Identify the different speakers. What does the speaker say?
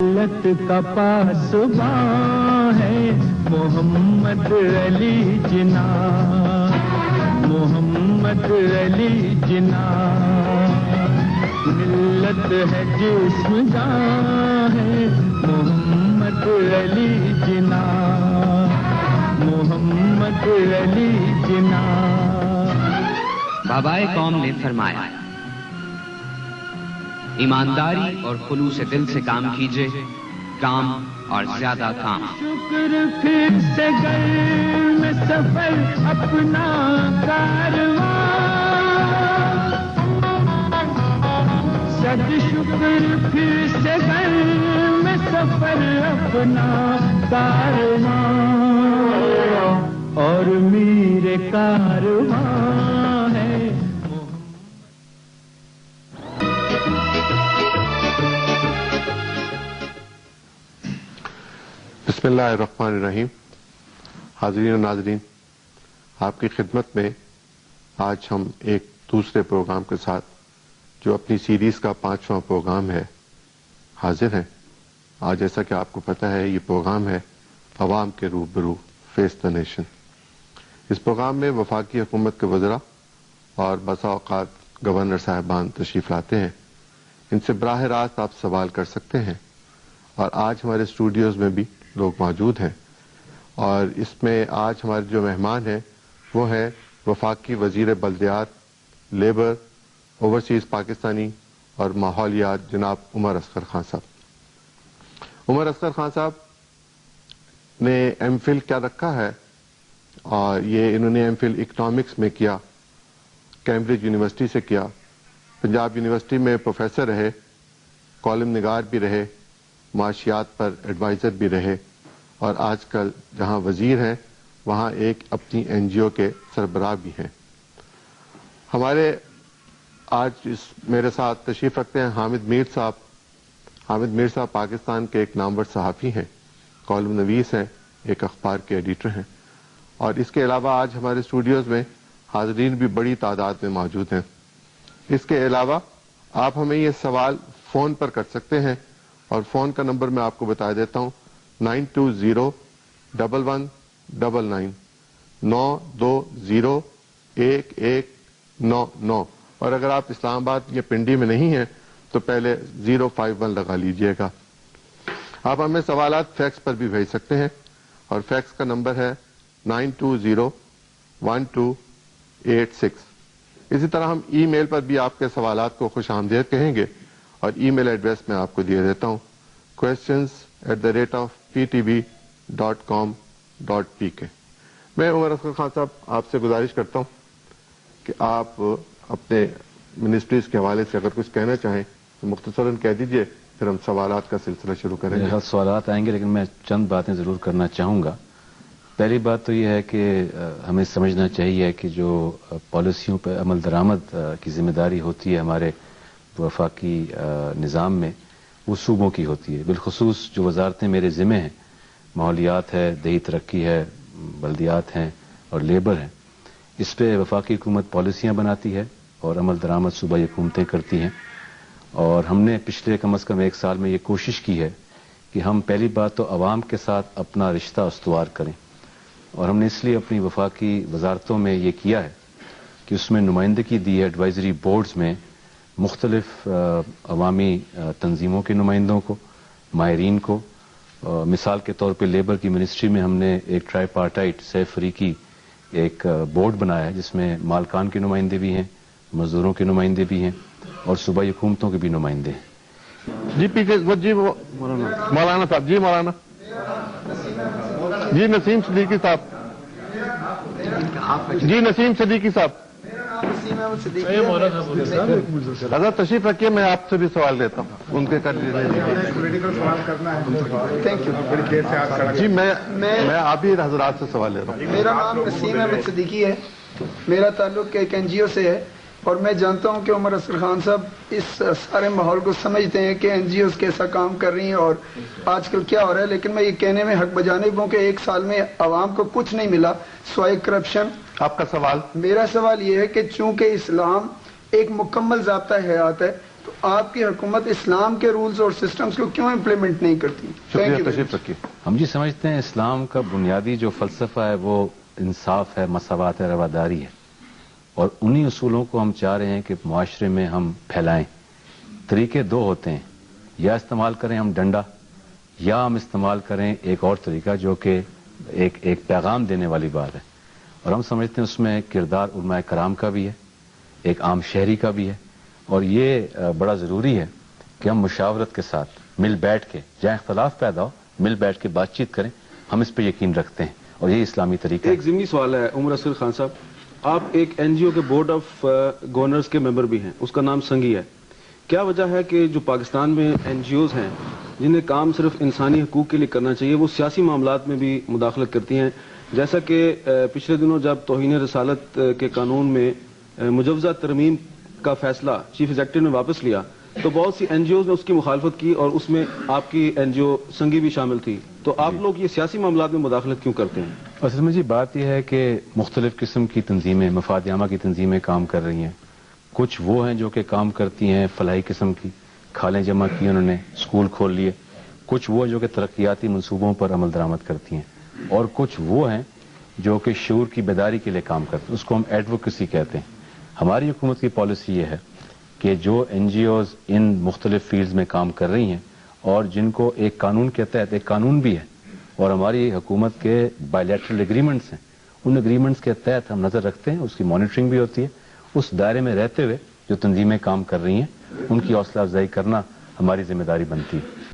Speaker 1: ملت کا پاسباں ہے محمد علی جناح، محمد علی جناح، ملت ہے جسم جاں ہے محمد علی جناح، محمد علی جناح۔
Speaker 2: بابائے قوم نے فرمایا، ایمانداری اور خلوص دل سے کام کیجئے، کام اور زیادہ کام۔
Speaker 1: شکر پھر سے گر میں سفر اپنا کارواں، صد شکر پھر سے گر میں سفر اپنا کارواں، اور میرے کارواں ہے۔
Speaker 3: بسم اللہ الرحمن الرحیم۔ حاضرین و ناظرین، آپ کی خدمت میں آج ہم ایک دوسرے پروگرام کے ساتھ، جو اپنی سیریز کا 5واں پروگرام ہے، حاضر ہیں۔ آج جیسا کہ آپ کو پتہ ہے، یہ پروگرام ہے عوام کے روبرو، فیس دا نیشن۔ اس پروگرام میں وفاقی حکومت کے وزراء اور بسا اوقات گورنر صاحبان تشریف لاتے ہیں۔ ان سے براہ راست آپ سوال کر سکتے ہیں، اور آج ہمارے اسٹوڈیوز میں بھی لوگ موجود ہیں، اور اس میں آج ہمارے جو مہمان ہیں وہ ہیں وفاقی وزیر بلدیات، لیبر، اوورسیز پاکستانی اور ماحولیات جناب عمر اصغر خان صاحب۔ عمر اصغر خان صاحب نے ایم فل کیا رکھا ہے، اور یہ انہوں نے ایم فل اکنامکس میں کیا، کیمبرج یونیورسٹی سے کیا، پنجاب یونیورسٹی میں پروفیسر رہے، کالم نگار بھی رہے، معاشیات پر ایڈوائزر بھی رہے، اور آج کل جہاں وزیر ہیں وہاں ایک اپنی این جی او کے سربراہ بھی ہیں۔ ہمارے آج میرے ساتھ تشریف رکھتے ہیں حامد میر صاحب۔ حامد میر صاحب پاکستان کے ایک نامور صحافی ہیں، کالم نویس ہیں، ایک اخبار کے ایڈیٹر ہیں، اور اس کے علاوہ آج ہمارے اسٹوڈیوز میں حاضرین بھی بڑی تعداد میں موجود ہیں۔ اس کے علاوہ آپ ہمیں یہ سوال فون پر کر سکتے ہیں، اور فون کا نمبر میں آپ کو بتا دیتا ہوں، 920119 9201199، اور اگر آپ اسلام آباد یا پنڈی میں نہیں ہیں تو پہلے 051 لگا لیجئے گا۔ آپ ہمیں سوالات فیکس پر بھی بھیج سکتے ہیں، اور فیکس کا نمبر ہے 9201286۔ اسی طرح ہم ای میل پر بھی آپ کے سوالات کو خوش آمدید کہیں گے، اور ای میل ایڈریس میں آپ کو دے دیتا ہوں، questions@ptv.com.pk۔ میں عمر اصغر خان صاحب آپ سے گزارش کرتا ہوں کہ آپ اپنے منسٹریز کے حوالے سے اگر کچھ کہنا چاہیں تو مختصراً کہہ دیجئے، پھر ہم سوالات کا سلسلہ شروع کریں گے۔
Speaker 4: سوالات آئیں گے، لیکن میں چند باتیں ضرور کرنا چاہوں گا۔ پہلی بات تو یہ ہے کہ ہمیں سمجھنا چاہیے کہ جو پالیسیوں پہ عمل درآمد کی ذمہ داری ہوتی ہے ہمارے وفاقی نظام میں، وہ صوبوں کی ہوتی ہے۔ بالخصوص جو وزارتیں میرے ذمہ ہیں، ماحولیات ہے، دیہی ترقی ہے، بلدیات ہیں اور لیبر ہیں، اس پہ وفاقی حکومت پالیسیاں بناتی ہے اور عمل درآمد صوبائی حکومتیں کرتی ہیں۔ اور ہم نے پچھلے کم از کم 1 سال میں یہ کوشش کی ہے کہ ہم پہلی بات تو عوام کے ساتھ اپنا رشتہ استوار کریں، اور ہم نے اس لیے اپنی وفاقی وزارتوں میں یہ کیا ہے کہ اس میں نمائندگی دی ہے ایڈوائزری بورڈز میں مختلف عوامی تنظیموں کے نمائندوں کو، ماہرین کو۔ مثال کے طور پہ لیبر کی منسٹری میں ہم نے ایک ٹرائی پارٹائٹ سہ فریقی ایک بورڈ بنایا ہے، جس میں مالکان کے نمائندے بھی ہیں، مزدوروں کے نمائندے بھی ہیں، اور صوبائی حکومتوں کے بھی نمائندے ہیں۔
Speaker 3: جی پیچھے جی مولانا صاحب، جی مولانا جی نسیم صدیقی صاحب، جی نسیم صدیقی صاحب، حضرت تشریف رکھیے، میں آپ سے بھی سوال لیتا ہوں، ان کے کر لیجیے۔ جی میں آپ ہی حضرات سے سوال لے رہا ہوں۔
Speaker 5: میرا نام نسیم احمد صدیقی ہے، میرا تعلق ایک این جی او سے ہے، اور میں جانتا ہوں کہ عمر اصغر خان صاحب اس سارے ماحول کو سمجھتے ہیں کہ این جی اوز کیسا کام کر رہی ہیں اور آج کل کیا ہو رہا ہے، لیکن میں یہ کہنے میں حق بجانب ہوں کہ 1 سال میں عوام کو کچھ نہیں ملا سوائے کرپشن۔
Speaker 3: آپ کا سوال؟
Speaker 5: میرا سوال یہ ہے کہ چونکہ اسلام ایک مکمل ضابطہ حیات ہے، تو آپ کی حکومت اسلام کے رولز اور سسٹمز کو کیوں امپلیمنٹ نہیں کرتی؟
Speaker 3: شکریہ، تشریف رکھیے۔
Speaker 4: ہم جی سمجھتے ہیں اسلام کا بنیادی جو فلسفہ ہے وہ انصاف ہے، مساوات ہے، رواداری ہے، اور انہی اصولوں کو ہم چاہ رہے ہیں کہ معاشرے میں ہم پھیلائیں۔ طریقے دو ہوتے ہیں، یا استعمال کریں ہم ڈنڈا، یا ہم استعمال کریں ایک اور طریقہ جو کہ ایک پیغام دینے والی بات ہے، اور ہم سمجھتے ہیں اس میں کردار علماء کرام کا بھی ہے، ایک عام شہری کا بھی ہے، اور یہ بڑا ضروری ہے کہ ہم مشاورت کے ساتھ مل بیٹھ کے، جہاں اختلاف پیدا ہو مل بیٹھ کے بات چیت کریں، ہم اس پہ یقین رکھتے ہیں، اور یہ اسلامی طریقہ ہے۔
Speaker 6: ایک ضمنی سوال ہے عمر اصغر خان صاحب، آپ ایک این جی او کے بورڈ آف گورنرز کے ممبر بھی ہیں، اس کا نام سنگی ہے، کیا وجہ ہے کہ جو پاکستان میں این جی اوز ہیں جنہیں کام صرف انسانی حقوق کے لیے کرنا چاہیے، وہ سیاسی معاملات میں بھی مداخلت کرتی ہیں؟ جیسا کہ پچھلے دنوں جب توہین رسالت کے قانون میں مجوزہ ترمیم کا فیصلہ چیف ایگزیکٹو نے واپس لیا تو بہت سی این جی اوز نے اس کی مخالفت کی، اور اس میں آپ کی این جی او سنگی بھی شامل تھی، تو آپ لوگ یہ سیاسی معاملات میں مداخلت کیوں کرتے ہیں؟
Speaker 4: اصل میں جی بات یہ ہے کہ مختلف قسم کی تنظیمیں، مفاد عامہ کی تنظیمیں کام کر رہی ہیں، کچھ وہ ہیں جو کہ کام کرتی ہیں فلاحی قسم کی، کھالیں جمع کی انہوں نے، اسکول کھول لیے، کچھ وہ جو کہ ترقیاتی منصوبوں پر عمل درآمد کرتی ہیں، اور کچھ وہ ہیں جو کہ شعور کی بیداری کے لیے کام کرتے ہیں، اس کو ہم ایڈوکیسی کہتے ہیں۔ ہماری حکومت کی پالیسی یہ ہے کہ جو این جی اوز ان مختلف فیلڈز میں کام کر رہی ہیں اور جن کو ایک قانون کے تحت، ایک قانون بھی ہے اور ہماری حکومت کے بائی لیٹرل ایگریمنٹس ہیں، ان ایگریمنٹس کے تحت ہم نظر رکھتے ہیں، اس کی مانیٹرنگ بھی ہوتی ہے، اس دائرے میں رہتے ہوئے جو تنظیمیں کام کر رہی ہیں ان کی حوصلہ افزائی کرنا ہماری ذمہ داری بنتی ہے۔